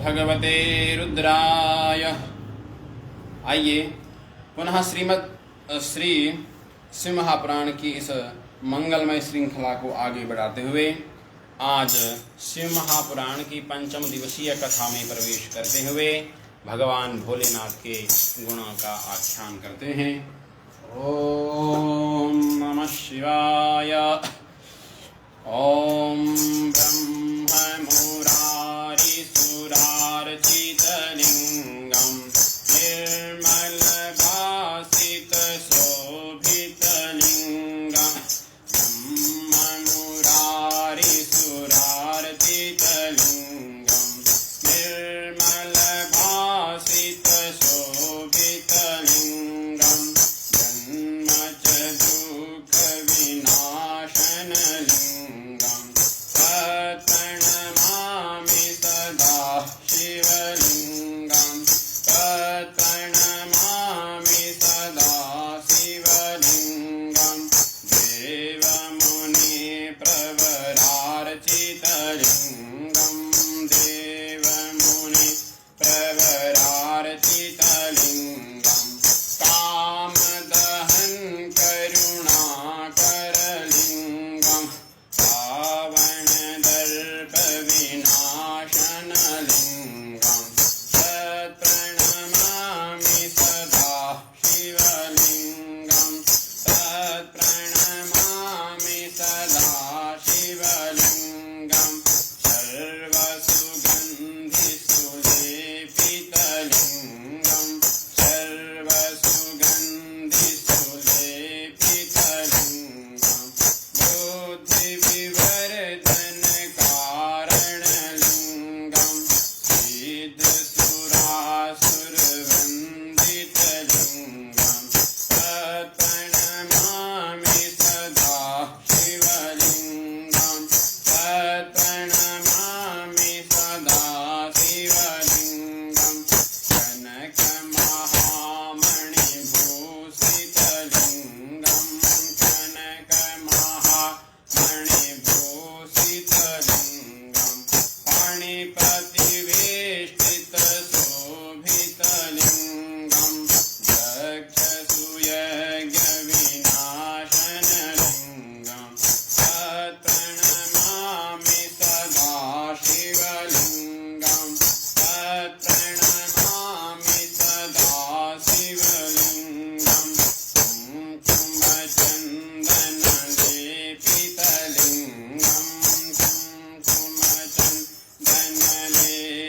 भगवते रुद्राय। आइए पुनः श्री शिव महापुराण की इस मंगलमय श्रृंखला को आगे बढ़ाते हुए आज शिव महापुराण की पंचम दिवसीय कथा में प्रवेश करते हुए भगवान भोलेनाथ के गुणों का आख्यान करते हैं। ओम नमः शिवाय। ओम ब्रह्म मुरारी सुरार्चितलिंगम निर्मल भासित शोभितलिंगम ब्रह्म मुरारी सुरार्चितलिंगम निर्मल भासित शोभितलिंगम जन्मच दुःख विनाशनलिंगम तत्प्रणमामि सदा शिवलिंगम तत्प्रणमामि सदा शिवलिंगम देवमुनि प्रवरार्चितलिंगम देवमुनि प्रवरार्चितलिंगम कामदहन करुणाकरलिंगम रावणदर्प विनाशनलिंगम तत्प्रणमामि सदा शिवलिंगम तत्प्रणमामि सदा शिवलिंगम सर्वसुगन्धिसुलेपितलिंगम सर्वसुगन्धिसुलेपितलिंगम बुद्धिविवर्धनकारणलिंगम सिद्धसुरासुरवन्दितलिंगम तत्प्रणमामि सदा शिवलिंगम तत्प्रणमामि सदा शिवलिंगम कनकमहामणिभूषितलिंगम कनकमहामणिभूषितलिंगम फणिपतिवेष्टितशोभितलिंगम दक्षसूयज्ञविनाशनलिंगम तत्प्रणमामि सदा शिवलिंगम तत्प्रणमामि सदा शिवलिंगम कुङ्कुमचन्दनलेपितलिंगम कुङ्कुमचन्दनलेपितलिंगम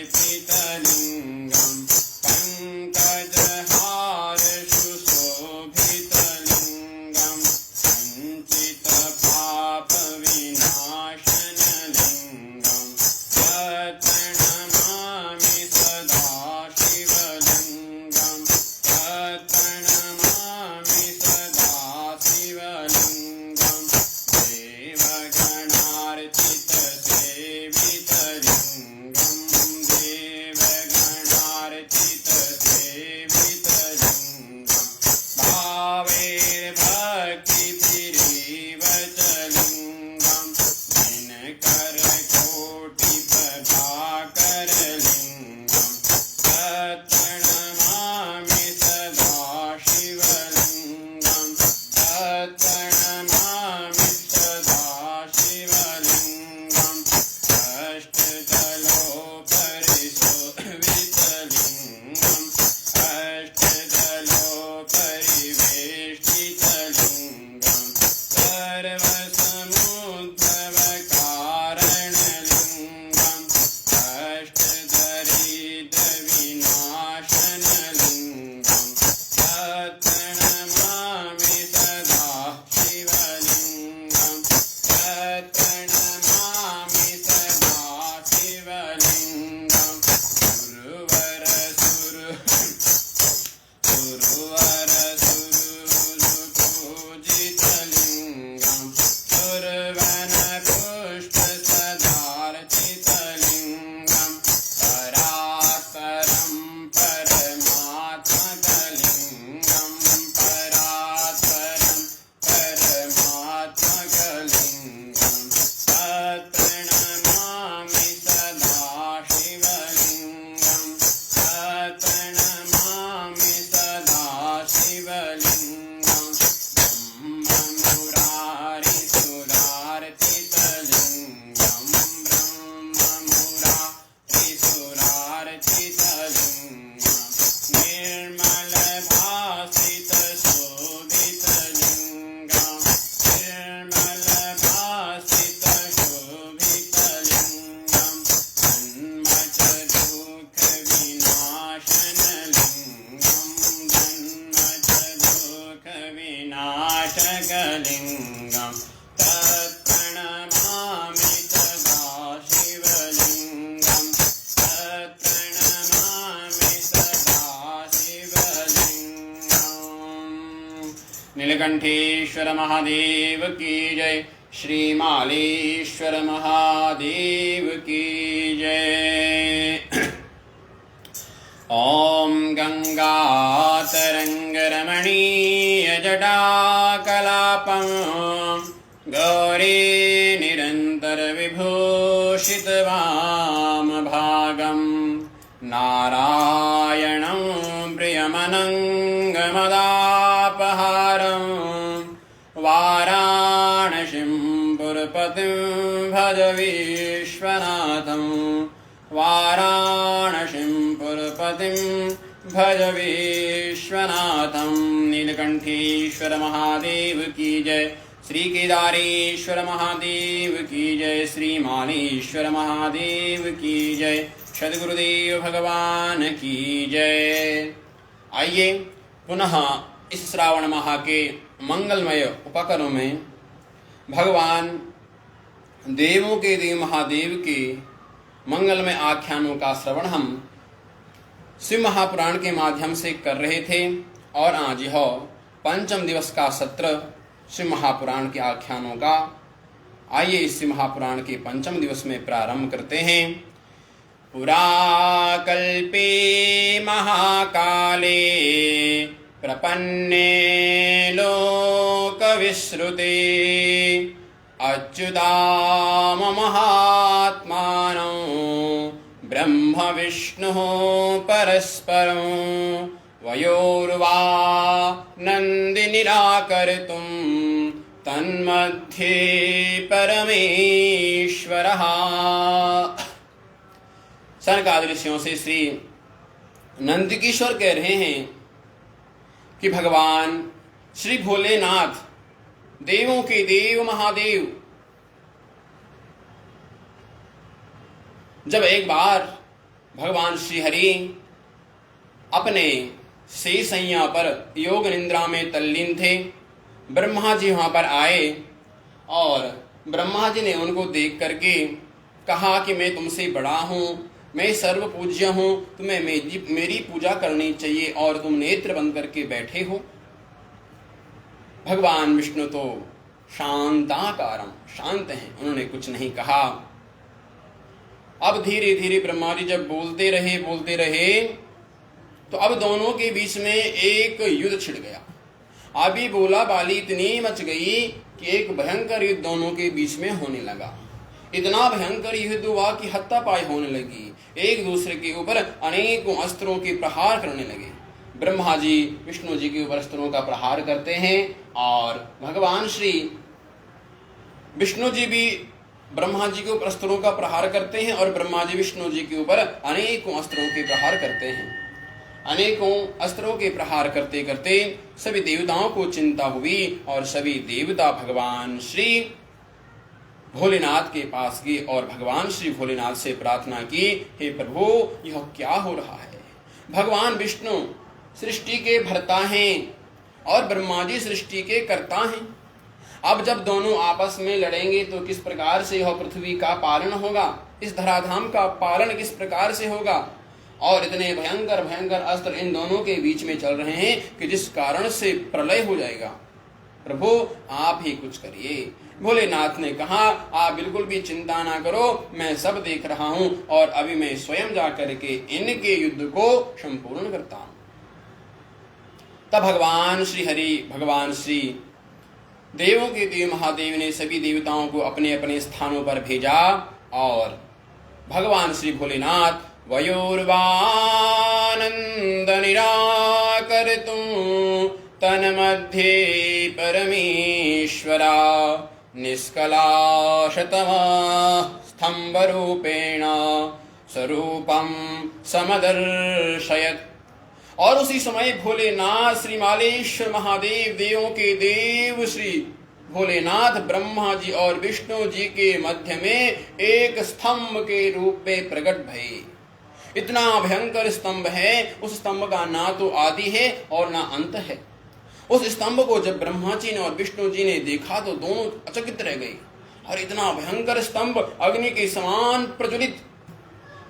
नीलकंठेश्वर महादेव की जय। श्री मालेश्वर महादेव की जय। ओम गंगातरंगरमणीयजटाकलापं गौरी निरन्तरविभूषितवामभागं नारायणं प्रियमनङ्गमदापहारं वाराणसीं पुरपतिं भज विश्वनाथं वाराणसीं पुरपतिं भज विश्वनाथं। नीलकंठेश्वर महादेव की जय। श्री केदारेश्वर महादेव की जय। श्री मालेश्वर महादेव की जय। सद्गुरुदेव भगवान की जय। आइए पुनः इस श्रावण माह के मंगलमय उपकरणों में भगवान देवों के देव महादेव के मंगलमय आख्यानों का श्रवण हम शिव महापुराण के माध्यम से कर रहे थे और आज यह पंचम दिवस का सत्र शिव महापुराण के आख्यानों का। आइए इस शिव महापुराण के पंचम दिवस में प्रारंभ करते हैं। पुराकल्पे महाकाले प्रपन्ने लोकविश्रुते अच्युताम महात्मानं ब्रह्म विष्णुः परस्परं वयोर्वा नन्दिनिराकर्तुं तन्मध्ये परमेश्वरः। सनकादि ऋषियों से श्री नंदकिशोर कह रहे हैं कि भगवान श्री भोलेनाथ देवों के देव महादेव जब एक बार भगवान श्री हरि अपने शेषैया पर योग निद्रा में तल्लीन थे, ब्रह्मा जी वहां पर आए और ब्रह्मा जी ने उनको देख करके कहा कि मैं तुमसे बड़ा हूं, मैं सर्व पूज्य हूं, तुम्हें मेरी पूजा करनी चाहिए और तुम नेत्र बंद करके बैठे हो। भगवान विष्णु तो शांताकारम, शांत हैं, उन्होंने कुछ नहीं कहा। अब धीरे धीरे ब्रह्मा जी जब बोलते रहे तो अब दोनों के बीच में एक युद्ध छिड़ गया। अभी बोला बाली इतनी मच गई कि एक भयंकर युद्ध दोनों के बीच में होने लगा। इतना भयंकर युद्ध हुआ कि हत्तापाई होने लगी, एक दूसरे के ऊपर अनेकों अस्त्रों के प्रहार करने लगे। ब्रह्मा जी विष्णु जी के ऊपर अस्त्रों का प्रहार करते हैं और भगवान श्री विष्णु जी भी ब्रह्मा जी के ऊपर अस्त्रों का प्रहार करते हैं और ब्रह्मा जी विष्णु जी के ऊपर अनेकों अस्त्रों के प्रहार करते हैं। अनेकों अस्त्रों के प्रहार करते करते सभी देवताओं को चिंता हुई और सभी देवता भगवान श्री भोलेनाथ के पास गए और भगवान श्री भोलेनाथ से प्रार्थना की, हे प्रभु यह क्या हो रहा है। भगवान विष्णु सृष्टि के भर्ता हैं और ब्रह्मा जी सृष्टि के कर्ता हैं। अब जब दोनों आपस में लड़ेंगे तो किस प्रकार से यह पृथ्वी का पालन होगा, इस धराधाम का पालन किस प्रकार से होगा। और इतने भयंकर भयंकर अस्त्र इन दोनों के बीच में चल रहे हैं कि जिस कारण से प्रलय हो जाएगा। प्रभु आप ही कुछ करिए। भोलेनाथ ने कहा, आप बिल्कुल भी चिंता ना करो, मैं सब देख रहा हूं और अभी मैं स्वयं जा करके इनके युद्ध को संपूर्ण करता हूं। तब भगवान श्री हरि, भगवान श्री देवों के देव महादेव ने सभी देवताओं को अपने अपने स्थानों पर भेजा और भगवान श्री भोलेनाथ वयोर्वानंद निराकर्तुं तन्मध्ये परमेश्वरा निष्कलाशतमा स्तंभरूपेण स्वरूपं समदर्शयत्। और उसी समय भोलेनाथ श्री मालेश्वर महादेव देवों के देव श्री भोलेनाथ ब्रह्मा जी और विष्णु जी के मध्य में एक स्तंभ के रूप में प्रकट भये। इतना भयंकर स्तंभ है, उस स्तंभ का ना तो आदि है और ना अंत है। उस स्तंभ को जब ब्रह्मा जी ने और विष्णु जी ने देखा तो दोनों अचकित रह गए। और इतना भयंकर स्तंभ अग्नि के समान प्रज्वलित,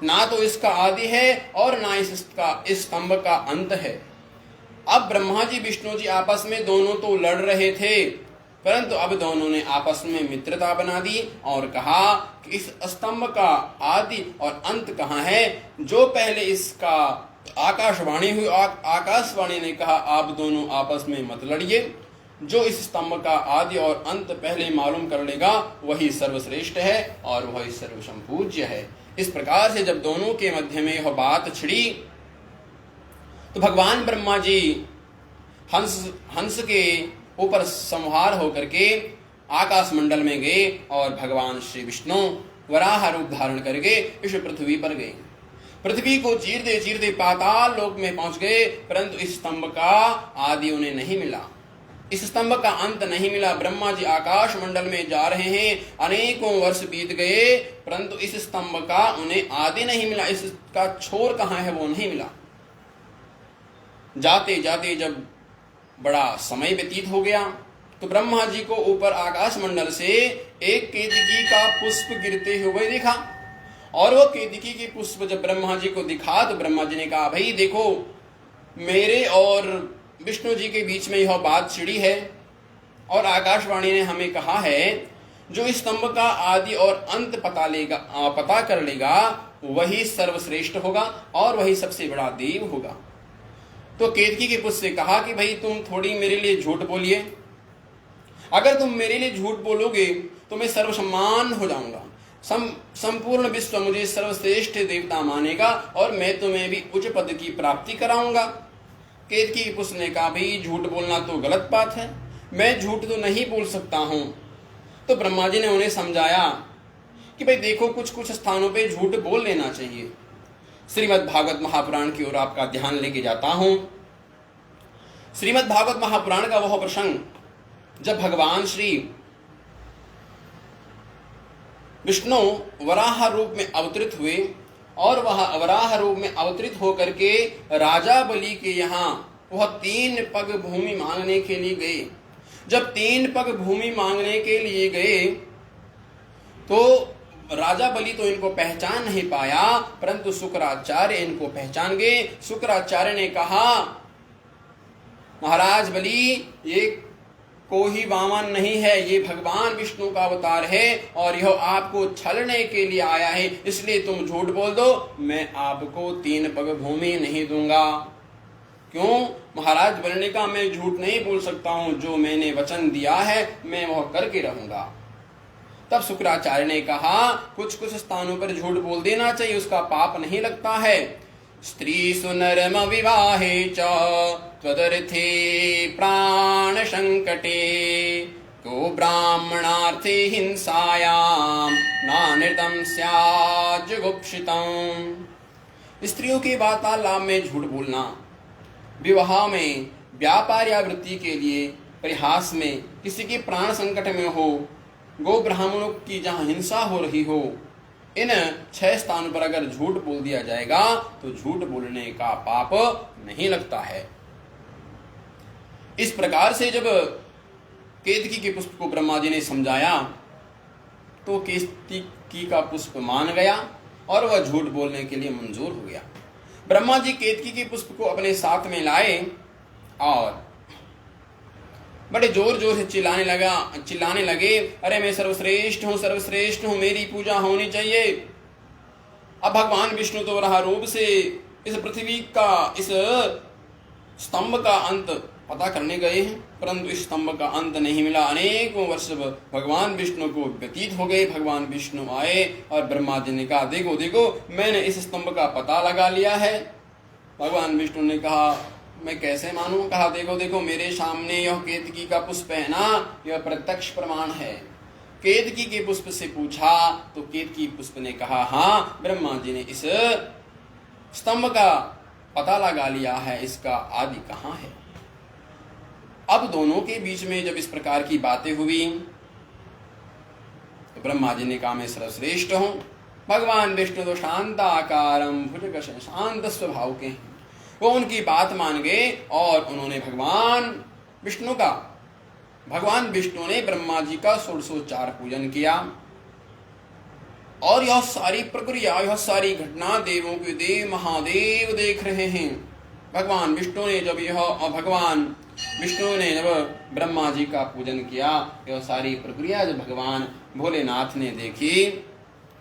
ना तो इसका आदि है और ना इस स्तंभ का अंत है। अब ब्रह्मा जी विष्णु जी आपस में दोनों तो लड़ रहे थे, परंतु अब दोनों ने आपस में मित्रता बना दी और कहा कि इस स्तंभ का आदि और अंत कहाँ है। जो पहले इसका आकाशवाणी हुई, आकाशवाणी ने कहा आप दोनों आपस में मत लड़िए, जो इस स्तंभ का आदि और अंत पहले मालूम कर लेगा वही सर्वश्रेष्ठ है और वही सर्वसंपूज्य है। इस प्रकार से जब दोनों के मध्य में यह बात छिड़ी तो भगवान ब्रह्मा जी हंस के ऊपर संहार होकर के आकाश मंडल में गए और भगवान श्री विष्णु वराह रूप धारण करके इस पृथ्वी पर गए। पृथ्वी को चीरते पाताल लोक में पहुंच गए, परंतु इस स्तंभ का आदि उन्हें नहीं मिला, इस स्तंभ का अंत नहीं मिला। ब्रह्मा जी आकाश मंडल में जा रहे हैं, अनेकों वर्ष बीत गए, परंतु इस स्तंभ का उन्हें आदि नहीं मिला, इसका छोर कहाँ है वो नहीं मिला। जाते जाते जब बड़ा समय व्यतीत हो गया तो ब्रह्मा जी को ऊपर आकाश मंडल से एक केतकी का पुष्प गिरते हुए दिखा, और वो केतकी के पुष्प जब ब्रह्मा जी को दिखा तो ब्रह्मा जी ने कहा भाई देखो, मेरे और विष्णु जी के बीच में यह बात छिड़ी है और आकाशवाणी ने हमें कहा है जो इस स्तंभ का आदि और अंत पता कर लेगा वही सर्वश्रेष्ठ होगा और वही सबसे बड़ा देव होगा। तो केतकी के पुष्प से कहा कि भाई तुम थोड़ी मेरे लिए झूठ बोलिए, अगर तुम मेरे लिए झूठ बोलोगे तो मैं सर्वसम्मान हो जाऊंगा, संपूर्ण विश्व मुझे सर्वश्रेष्ठ देवता मानेगा और मैं तुम्हें भी उच्च पद की प्राप्ति कराऊंगा। केतकी के पुष्प ने कहा भाई झूठ बोलना तो गलत बात है, मैं झूठ तो नहीं बोल सकता हूं। तो ब्रह्मा जी ने उन्हें समझाया कि भाई देखो कुछ स्थानों पे झूठ बोल लेना चाहिए। श्रीमद् भागवत महापुराण की ओर आपका ध्यान लेके जाता हूं। श्रीमद् भागवत महापुराण का वह प्रसंग जब भगवान श्री विष्णु वराह रूप में अवतरित हुए और वह वराह रूप में अवतरित होकर के राजा बलि के यहाँ वह 3 पग भूमि मांगने के लिए गए। जब 3 पग भूमि मांगने के लिए गए तो राजा बलि तो इनको पहचान नहीं पाया, परंतु शुक्राचार्य इनको पहचान गए। शुक्राचार्य ने कहा महाराज बलि ये कोई वामन नहीं है, ये भगवान विष्णु का अवतार है और यह आपको छलने के लिए आया है, इसलिए तुम झूठ बोल दो, मैं आपको 3 पग भूमि नहीं दूंगा। क्यों? महाराज बलि ने कहा मैं झूठ नहीं बोल सकता हूं, जो मैंने वचन दिया है मैं वह करके रहूंगा। तब शुक्राचार्य ने कहा कुछ स्थानों पर झूठ बोल देना चाहिए, उसका पाप नहीं लगता है। स्त्री सुनरम विवाहे च त्वदर्थे प्राण संकटे को ब्राह्मणार्थे हिंसायाम नानृतम स्यात् जुगुप्सितम्। स्त्रियों के वार्तालाप में झूठ बोलना, विवाह में व्यापार या वृत्ति के लिए परिहास में, किसी के प्राण संकट में हो, गो ब्राह्मणों की जहां हिंसा हो रही हो, इन 6 स्थानों पर अगर झूठ बोल दिया जाएगा तो झूठ बोलने का पाप नहीं लगता है। इस प्रकार से जब केतकी के पुष्प को ब्रह्मा जी ने समझाया तो केतकी का पुष्प मान गया और वह झूठ बोलने के लिए मंजूर हो गया। ब्रह्मा जी केतकी के पुष्प को अपने साथ में लाए और बड़े जोर जोर से चिल्लाने लगे, अरे मैं सर्वश्रेष्ठ हूँ, मेरी पूजा होनी चाहिए। अब भगवान विष्णु तो वराह रूप से इस पृथ्वी का, इस स्तंभ का अंत पता करने गए हैं, परंतु इस स्तंभ का अंत नहीं मिला। अनेकों वर्ष भगवान विष्णु को व्यतीत हो गए। भगवान विष्णु आए और ब्रह्मा जी ने कहा देखो देखो मैंने इस स्तंभ का पता लगा लिया है। भगवान विष्णु ने कहा मैं कैसे मानूं? कहा देखो देखो मेरे सामने यह केतकी का पुष्प है ना, यह प्रत्यक्ष प्रमाण है। केतकी के पुष्प से पूछा तो केतकी पुष्प ने कहा हाँ ब्रह्मा जी ने इस स्तंभ का पता लगा लिया है, इसका आदि कहाँ है। अब दोनों के बीच में जब इस प्रकार की बातें हुई तो ब्रह्मा जी ने कहा मैं सर्वश्रेष्ठ हूं। भगवान विष्णु तो शांताकारम भुजग शांत स्वभाव के हैं, वो उनकी बात मान गए और उन्होंने भगवान विष्णु ने ब्रह्मा जी का 1604 पूजन किया। और यह सारी प्रक्रिया, यह सारी घटना देवों के देव महादेव देख रहे हैं। भगवान विष्णु ने जब ब्रह्मा जी का पूजन किया, यह सारी प्रक्रिया जब भगवान भोलेनाथ ने देखी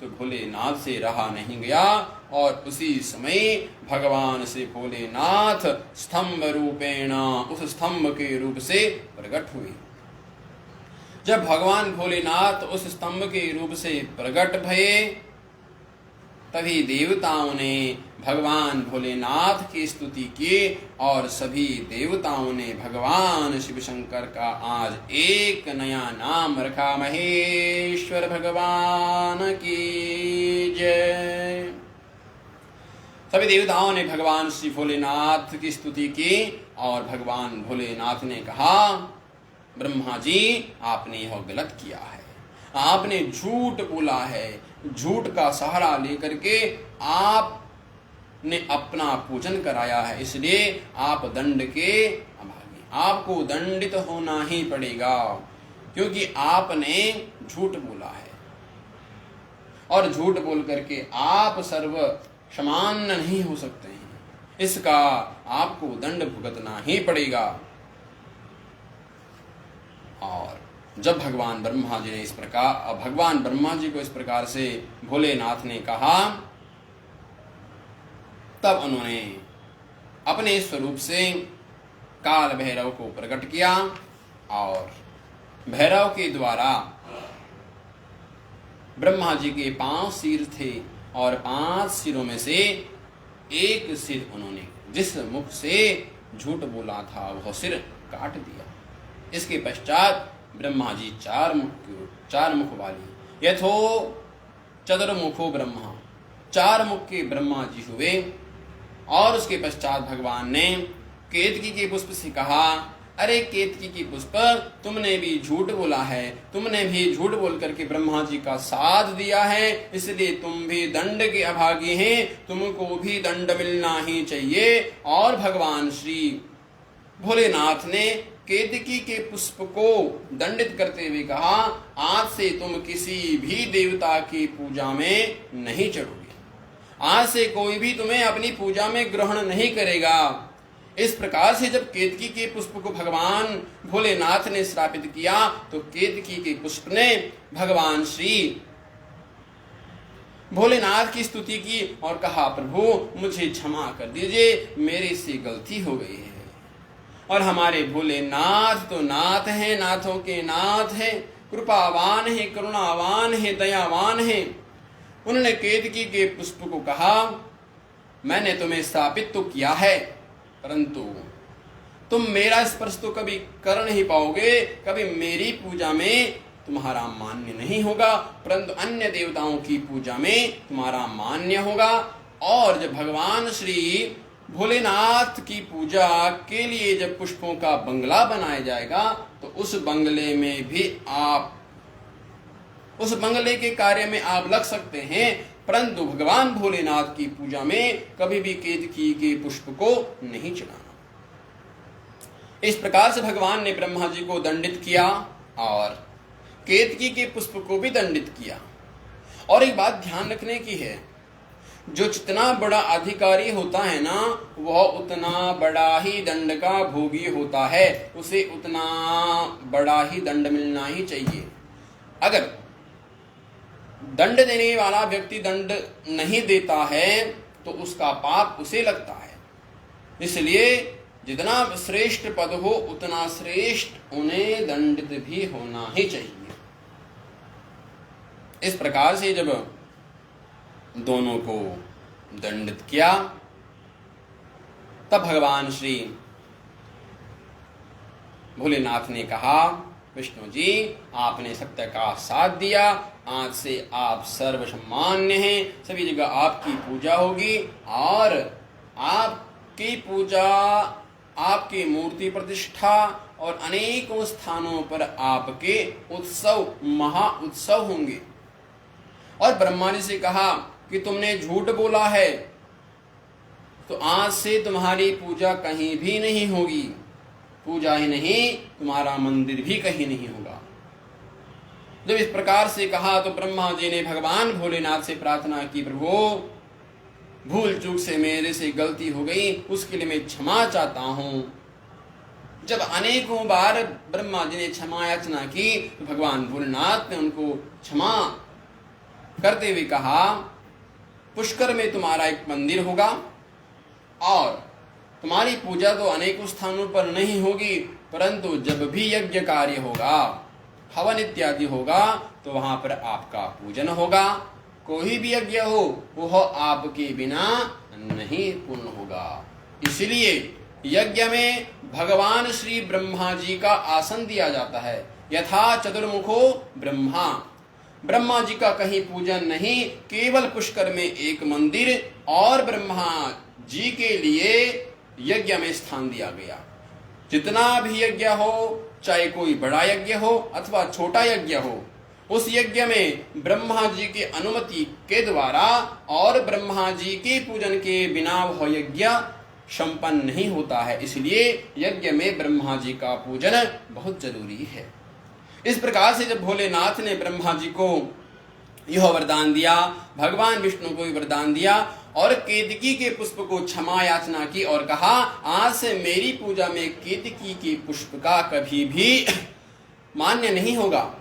तो भोलेनाथ से रहा नहीं गया और उसी समय भगवान से भोलेनाथ स्तंभ रूपेण उस स्तंभ के रूप से प्रकट हुए। जब भगवान भोलेनाथ उस स्तंभ के रूप से प्रकट भये, तभी देवताओं ने भगवान भोलेनाथ की स्तुति की और सभी देवताओं ने भगवान शिव शंकर का आज एक नया नाम रखा, महेश्वर भगवान की जय। सभी देवताओं ने भगवान श्री भोलेनाथ की स्तुति की और भगवान भोलेनाथ ने कहा, ब्रह्मा जी आपने यह गलत किया है, आपने झूठ बोला है, झूठ का सहारा लेकर के आपने अपना पूजन कराया है, इसलिए आप दंड के अभागी, आपको दंडित होना ही पड़ेगा, क्योंकि आपने झूठ बोला है और झूठ बोल करके आप सर्व समान नहीं हो सकते हैं, इसका आपको दंड भुगतना ही पड़ेगा। और जब भगवान ब्रह्मा जी को इस प्रकार से भोलेनाथ ने कहा, तब उन्होंने अपने स्वरूप से काल भैरव को प्रकट किया और भैरव के द्वारा ब्रह्मा जी के 5 सिर थे और 5 सिरों में से एक सिर उन्होंने जिस मुख से झूठ बोला था वह सिर काट दिया। इसके पश्चात ब्रह्मा जी 4 मुख वाली यथो चतुर्मुखो ब्रह्मा, 4 मुख के ब्रह्मा जी हुए। और उसके पश्चात भगवान ने केतकी के पुष्प से कहा, अरे केतकी की पुष्प, तुमने भी झूठ बोला है, तुमने भी झूठ बोल करके ब्रह्मा जी का साथ दिया है, इसलिए तुम भी दंड के अभागी हैं, तुमको भी दंड मिलना ही चाहिए। और भगवान श्री भोलेनाथ ने केतकी के पुष्प को दंडित करते हुए कहा, आज से तुम किसी भी देवता की पूजा में नहीं चढ़ोगे, आज से कोई भी तुम्हें अपनी पूजा में ग्रहण नहीं करेगा। इस प्रकार से जब केतकी के पुष्प को भगवान भोलेनाथ ने श्रापित किया तो केतकी के पुष्प ने भगवान श्री भोलेनाथ की स्तुति की और कहा, प्रभु मुझे क्षमा कर दीजिए, मेरे से गलती हो गई है। और हमारे भोलेनाथ तो नाथ हैं, नाथों के नाथ हैं, कृपावान है, करुणावान है, दयावान है। उन्होंने केतकी के पुष्प को कहा, मैंने तुम्हें स्थापित तो किया है, परंतु तुम मेरा स्पर्श तो कभी कर नहीं पाओगे, कभी मेरी पूजा में तुम्हारा मान्य नहीं होगा, परंतु अन्य देवताओं की पूजा में तुम्हारा मान्य होगा। और जब भगवान श्री भोलेनाथ की पूजा के लिए जब पुष्पों का बंगला बनाया जाएगा तो उस बंगले में भी आप, उस बंगले के कार्य में आप लग सकते हैं, परंतु भगवान भोलेनाथ की पूजा में कभी भी केतकी के पुष्प को नहीं चढ़ाना। इस प्रकार से भगवान ने ब्रह्मा जी को दंडित किया और केतकी के पुष्प को भी दंडित किया। और एक बात ध्यान रखने की है, जो जितना बड़ा अधिकारी होता है ना, वह उतना बड़ा ही दंड का भोगी होता है, उसे उतना बड़ा ही दंड मिलना ही चाहिए। अगर दंड देने वाला व्यक्ति दंड नहीं देता है तो उसका पाप उसे लगता है। इसलिए जितना श्रेष्ठ पद हो उतना श्रेष्ठ उन्हें दंडित भी होना ही चाहिए। इस प्रकार से जब दोनों को दंडित किया तब भगवान श्री भोलेनाथ ने कहा, विष्णु जी आपने सत्य का साथ दिया, आज से आप सर्वसम्मान्य हैं, सभी जगह आपकी पूजा होगी और आपकी पूजा, आपकी मूर्ति प्रतिष्ठा और अनेकों स्थानों पर आपके उत्सव, महा उत्सव होंगे। और ब्रह्मा जी से कहा कि तुमने झूठ बोला है तो आज से तुम्हारी पूजा कहीं भी नहीं होगी, पूजा ही नहीं तुम्हारा मंदिर भी कहीं नहीं होगा। जब इस प्रकार से कहा तो ब्रह्मा जी ने भगवान भोलेनाथ से प्रार्थना की, प्रभु भूल चूक से मेरे से गलती हो गई, उसके लिए मैं क्षमा चाहता हूं। जब अनेकों बार ब्रह्मा जी ने क्षमा याचना की तो भगवान भोलेनाथ ने उनको क्षमा करते हुए कहा, पुष्कर में तुम्हारा एक मंदिर होगा और तुम्हारी पूजा तो अनेकों स्थानों पर नहीं होगी, परंतु जब भी यज्ञ कार्य होगा, हवन इत्यादि होगा, तो वहां पर आपका पूजन होगा। कोई भी यज्ञ हो वह आपके बिना नहीं पूर्ण होगा। इसलिए यज्ञ में भगवान श्री ब्रह्मा जी का आसन दिया जाता है। यथा चतुर्मुखो ब्रह्मा, ब्रह्मा जी का कहीं पूजन नहीं, केवल पुष्कर में एक मंदिर और ब्रह्मा जी के लिए यज्ञ में स्थान दिया गया। जितना भी यज्ञ हो, चाहे कोई बड़ा यज्ञ हो अथवा छोटा यज्ञ हो, उस यज्ञ में ब्रह्मा जी की अनुमति के द्वारा और ब्रह्मा जी के पूजन के बिना वह यज्ञ संपन्न नहीं होता है। इसलिए यज्ञ में ब्रह्मा जी का पूजन बहुत जरूरी है। इस प्रकार से जब भोलेनाथ ने ब्रह्मा जी को यह वरदान दिया, भगवान विष्णु को भी वरदान दिया और केतकी के पुष्प को क्षमा याचना की और कहा, आज से मेरी पूजा में केतकी के पुष्प का कभी भी मान्य नहीं होगा।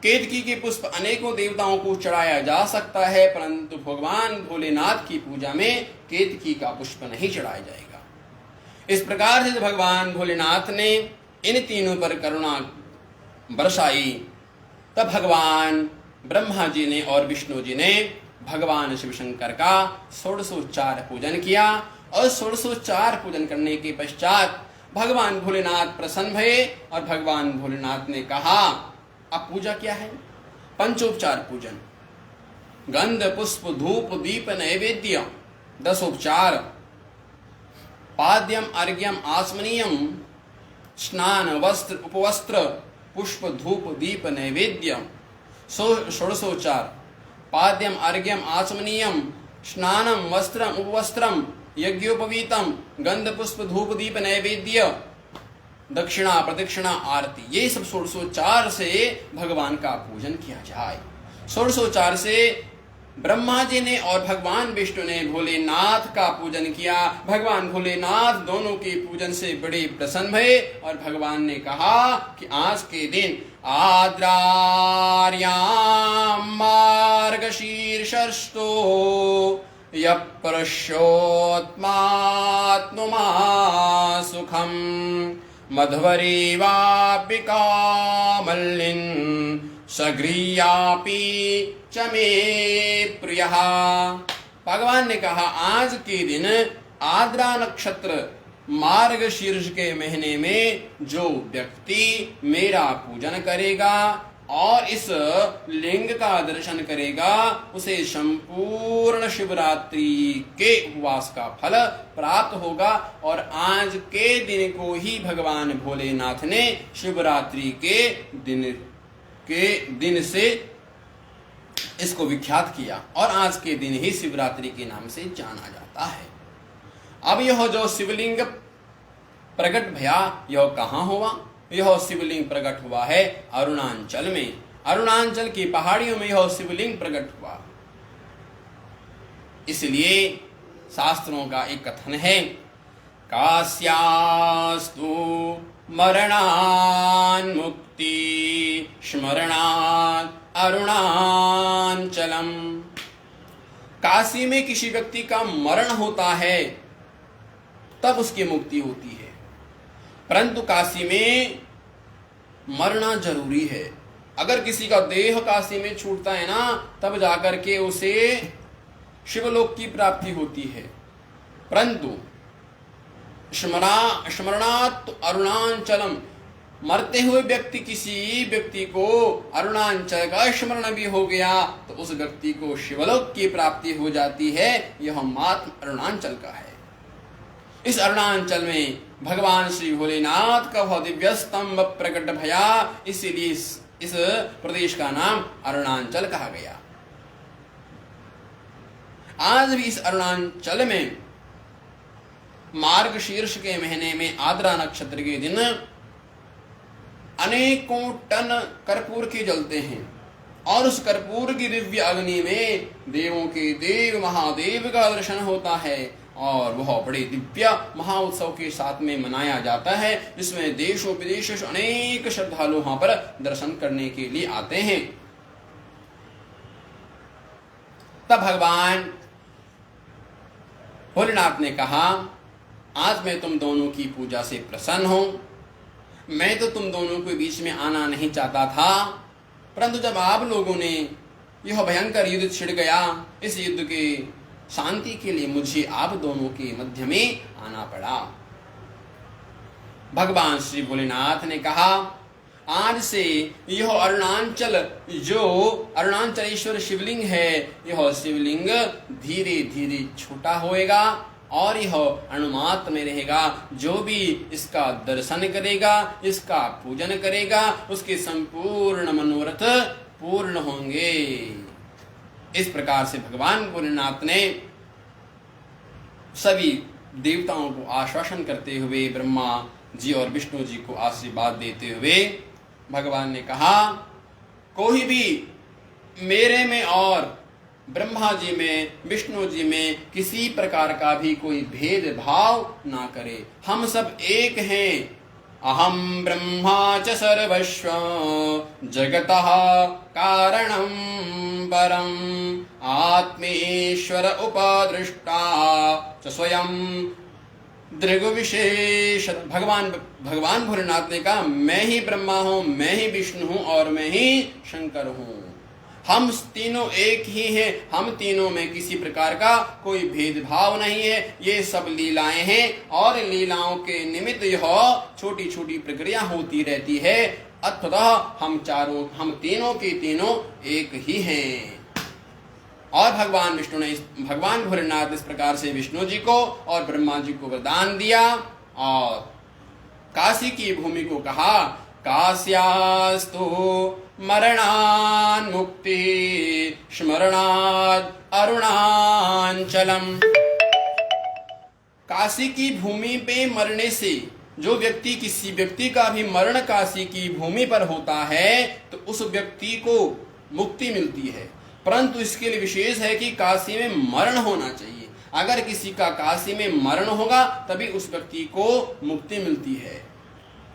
केतकी के पुष्प अनेकों देवताओं को चढ़ाया जा सकता है, परंतु भगवान भोलेनाथ की पूजा में केतकी का पुष्प नहीं चढ़ाया जाएगा। इस प्रकार से भगवान भोलेनाथ ने इन तीनों पर करुणा बरसाई, तब भगवान ब्रह्मा जी ने और विष्णु जी ने भगवान शिव शंकर का 1604 पूजन किया और 1604 पूजन करने के पश्चात भगवान भोलेनाथ प्रसन्न भये और भगवान भोलेनाथ ने कहा, अब पूजा क्या है? पंचोपचार पूजन, गंध पुष्प धूप दीप नैवेद्य 10 उपचार, पाद्यम अर्घ्यम आचमनीयम, स्नान वस्त्र उपवस्त्र पुष्प धूप दीप नैवेद्य 1604, पाद्यम अर्घ्यम आचमनीयम, स्नानम वस्त्रम उपवस्त्रम यज्ञोपवीतम, गंध पुष्प धूप दीप नैवेद्य, दक्षिणा प्रदक्षिणा आरती, ये सब 1604 से भगवान का पूजन किया जाए। 1604 से ब्रह्मा जी ने और भगवान विष्णु ने भोलेनाथ का पूजन किया। भगवान भोलेनाथ दोनों के पूजन से बड़े प्रसन्न भये और भगवान ने कहा कि आज के दिन आद्रार्याम मार्गशीर्षस्थो यः पुरुषोत्मात्मा सुखम मध्वरी वापि कामल्लिन सगृह्यापि च मे प्रियः। भगवान ने कहा, आज के दिन आद्रा नक्षत्र मार्गशीर्ष के महीने में जो व्यक्ति मेरा पूजन करेगा और इस लिंग का दर्शन करेगा, उसे संपूर्ण शिवरात्रि के उपवास का फल प्राप्त होगा। और आज के दिन को ही भगवान भोलेनाथ ने शिवरात्रि के दिन से इसको विख्यात किया और आज के दिन ही शिवरात्रि के नाम से जाना जाता है। अब यह जो शिवलिंग प्रकट भया, यह कहाँ हुआ? यह शिवलिंग प्रकट हुआ है अरुणाचल में। अरुणाचल की पहाड़ियों में यह शिवलिंग प्रकट हुआ। इसलिए शास्त्रों का एक कथन है, कास्यास्तु मरणान् मुक्ति स्मरणात् अरुणाचलम। काशी में किसी व्यक्ति का मरण होता है तब उसकी मुक्ति होती है, परंतु काशी में मरना जरूरी है। अगर किसी का देह काशी में छूटता है ना, तब जाकर के उसे शिवलोक की प्राप्ति होती है। परंतु स्मरणात् अरुणाचलम, मरते हुए व्यक्ति किसी व्यक्ति को अरुणाचल का स्मरण भी हो गया तो उस व्यक्ति को शिवलोक की प्राप्ति हो जाती है। यह मात्र अरुणाचल का है। इस अरुणाचल में भगवान श्री भोलेनाथ का वह दिव्य स्तंभ प्रकट भया, इसीलिए इस प्रदेश का नाम अरुणाचल कहा गया। आज भी इस अरुणाचल में मार्गशीर्ष के महीने में आद्रा नक्षत्र के दिन अनेकों टन कर्पूर के जलते हैं और उस कर्पूर की दिव्य अग्नि में देवों के देव महादेव का दर्शन होता है और वह बड़े दिव्य महाउत्सव के साथ में मनाया जाता है, जिसमें देशों विदेशों से अनेक श्रद्धालु वहां पर दर्शन करने के लिए आते हैं। तब भगवान भोलेनाथ ने कहा, आज मैं तुम दोनों की पूजा से प्रसन्न हूं। मैं तो तुम दोनों के बीच में आना नहीं चाहता था, परंतु जब आप लोगों ने यह भयंकर युद्ध छिड़ गया, इस युद्ध के शांति के लिए मुझे आप दोनों के मध्य में आना पड़ा। भगवान श्री भोलेनाथ ने कहा, आज से यह अरुणाचल, जो अरुणाचलेश्वर शिवलिंग है, यह शिवलिंग धीरे धीरे छोटा होएगा और यह अणुमात्र में रहेगा। जो भी इसका दर्शन करेगा, इसका पूजन करेगा, उसके संपूर्ण मनोरथ पूर्ण होंगे। इस प्रकार से भगवान भोलेनाथ ने सभी देवताओं को आश्वासन करते हुए, ब्रह्मा जी और विष्णु जी को आशीर्वाद देते हुए भगवान ने कहा, कोई भी मेरे में और ब्रह्मा जी में, विष्णु जी में किसी प्रकार का भी कोई भेदभाव ना करे। हम सब एक हैं। अहम ब्रह्मा च सर्वस्व जगतः कारणं परम आत्मेश्वर उपदृष्टा च स्वयं दृग्विशेष। भगवान भोलेनाथ ने कहा, मैं ही ब्रह्मा हूं, मैं ही विष्णु हूं और मैं ही शंकर हूं। हम तीनों एक ही हैं। हम तीनों में किसी प्रकार का कोई भेदभाव नहीं है। ये सब लीलाएं हैं और लीलाओं के निमित्त यह छोटी छोटी प्रक्रिया होती रहती है। अतः हम तीनों के तीनों एक ही हैं। और भगवान भोलेनाथ इस प्रकार से विष्णु जी को और ब्रह्मा जी को वरदान दिया और काशी की भूमि को कहा, कास्यास्तु मरणान् मुक्ति स्मरणात् अरुणाचलम। काशी की भूमि पे मरने से, जो व्यक्ति, किसी व्यक्ति का भी मरण काशी की भूमि पर होता है तो उस व्यक्ति को मुक्ति मिलती है। परंतु इसके लिए विशेष है कि काशी में मरण होना चाहिए। अगर किसी का काशी में मरण होगा तभी उस व्यक्ति को मुक्ति मिलती है।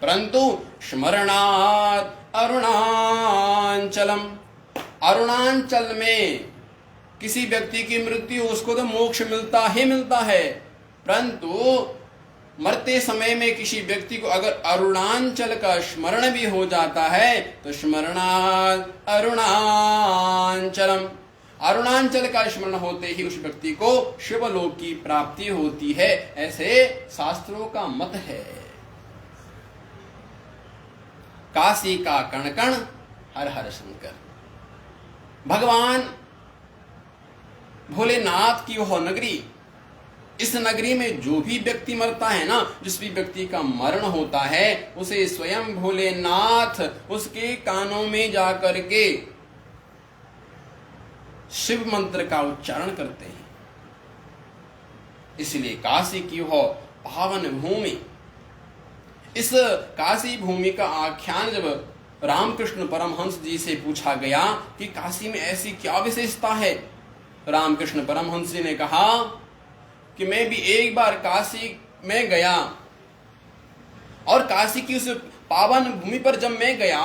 परंतु स्मरणात् अरुणाचलम, अरुणाचल में किसी व्यक्ति की मृत्यु, उसको तो मोक्ष मिलता ही मिलता है। परंतु मरते समय में किसी व्यक्ति को अगर अरुणाचल का स्मरण भी हो जाता है तो स्मरणात् अरुणाचलम, अरुणाचल का स्मरण होते ही उस व्यक्ति को शिवलोक की प्राप्ति होती है। ऐसे शास्त्रों का मत है। काशी का कण कण हर हर शंकर। भगवान भोलेनाथ की वह नगरी, इस नगरी में जो भी व्यक्ति मरता है ना, जिस भी व्यक्ति का मरण होता है, उसे स्वयं भोलेनाथ उसके कानों में जाकर के शिव मंत्र का उच्चारण करते हैं। इसलिए काशी की वह पावन भूमि, इस काशी भूमि का आख्यान जब रामकृष्ण परमहंस जी से पूछा गया कि काशी में ऐसी क्या विशेषता है, रामकृष्ण परमहंस जी ने कहा कि मैं भी एक बार काशी में गया और काशी की उस पावन भूमि पर जब मैं गया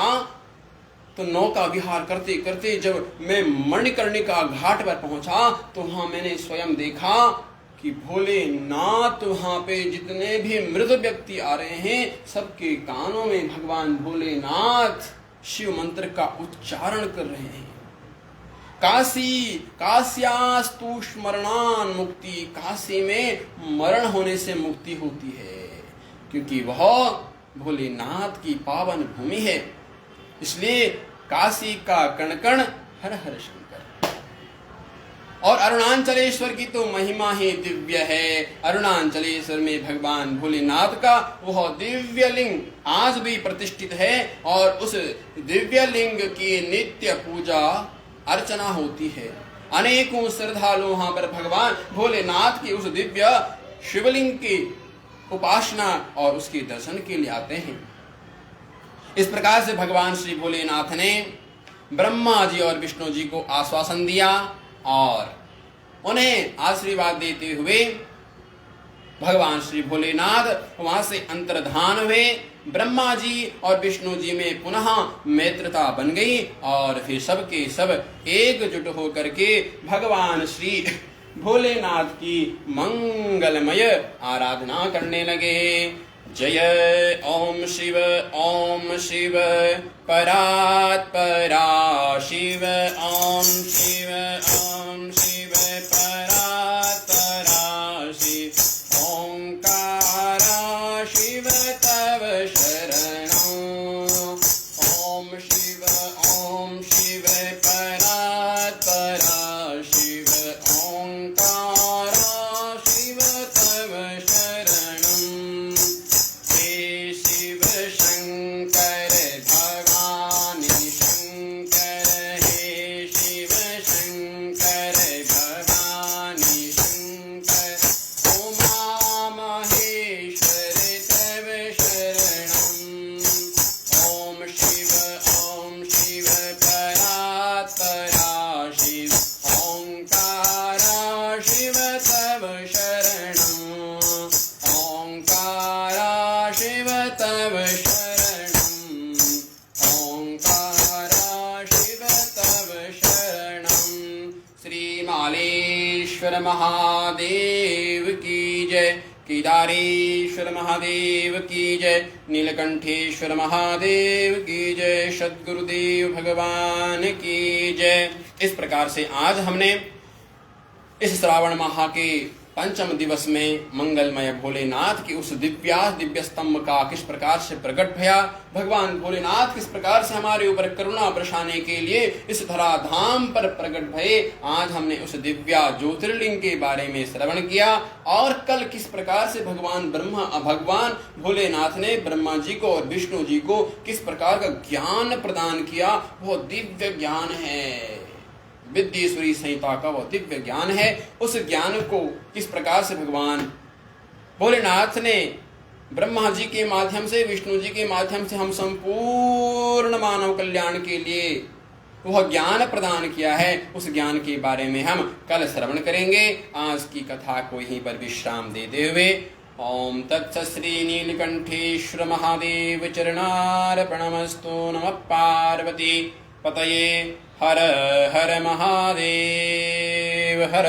तो नौका विहार करते करते जब मैं मणिकर्णिका घाट पर पहुंचा तो वहां मैंने स्वयं देखा कि भोलेनाथ वहां पे जितने भी मृत व्यक्ति आ रहे हैं सबके कानों में भगवान भोलेनाथ शिव मंत्र का उच्चारण कर रहे हैं। कास्यास्तु स्मरणान् मुक्ति, काशी में मरण होने से मुक्ति होती है क्योंकि वह भोलेनाथ की पावन भूमि है। इसलिए काशी का कण कण हर हर शंकर। और अरुणाचलेश्वर की तो महिमा ही दिव्य है। अरुणाचलेश्वर में भगवान भोलेनाथ का वह दिव्य लिंग आज भी प्रतिष्ठित है और उस दिव्य लिंग की नित्य पूजा अर्चना होती है। अनेकों श्रद्धालु वहां पर भगवान भोलेनाथ की उस दिव्य शिवलिंग की उपासना और उसके दर्शन के लिए आते हैं। इस प्रकार से भगवान श्री भोलेनाथ ने ब्रह्मा जी और विष्णु जी को आश्वासन दिया और उन्हें आशीर्वाद देते हुए भगवान श्री भोलेनाथ वहां से अंतर्धान हुए। ब्रह्मा जी और विष्णु जी में पुनः मित्रता बन गई और फिर सबके सब एकजुट होकर के भगवान श्री भोलेनाथ की मंगलमय आराधना करने लगे। जय ओम शिव परात् परा शिव ओम शिव परात् परा शिव ओंकारा शिव तव शरणं। ओम शिव परात् परा शिव ओंकारा शिव तव शरणं। हे शिव शंकर भवानी शंकर, हे शिव शंकर भवानी शंकर, उमा महेश्वर तव शरणं। ओम शिव परात् परा शिव ओंकारा शिव तव शरणं। ओंकारा शिव तव शरणं। ओंकारा शिव तव शरणं। श्री मालेश्वर महादेव की जय, केदारेश्वर महादेव की जय, नीलकंठेश्वर महादेव की जय, सद्गुरुदेव भगवान की जय। इस प्रकार से आज हमने इस श्रावण माह के पंचम दिवस में मंगलमय भोलेनाथ की उस दिव्य स्तंभ का किस प्रकार से प्रकट भया, भगवान भोलेनाथ किस प्रकार से हमारे ऊपर करुणा बरसाने के लिए इस धराधाम पर प्रकट भये, आज हमने उस दिव्या ज्योतिर्लिंग के बारे में श्रवण किया। और कल किस प्रकार से भगवान भोलेनाथ ने ब्रह्मा जी को और विष्णु जी को किस प्रकार का ज्ञान प्रदान किया, वो दिव्य ज्ञान है, विद्येश्वरी संहिता का वो दिव्य ज्ञान है। उस ज्ञान को किस प्रकार से भगवान भोलेनाथ ने ब्रह्मा जी के माध्यम से, विष्णु जी के माध्यम से हम संपूर्ण मानव कल्याण के लिए वह ज्ञान प्रदान किया है, उस ज्ञान के बारे में हम कल श्रवण करेंगे। आज की कथा को यहीं पर विश्राम देते हुए ओम तत्सत् श्री नीलकंठेश्वर महादेव चरणार्पणमस्तु। नमः पार्वती पतये हर हर महादेव हर।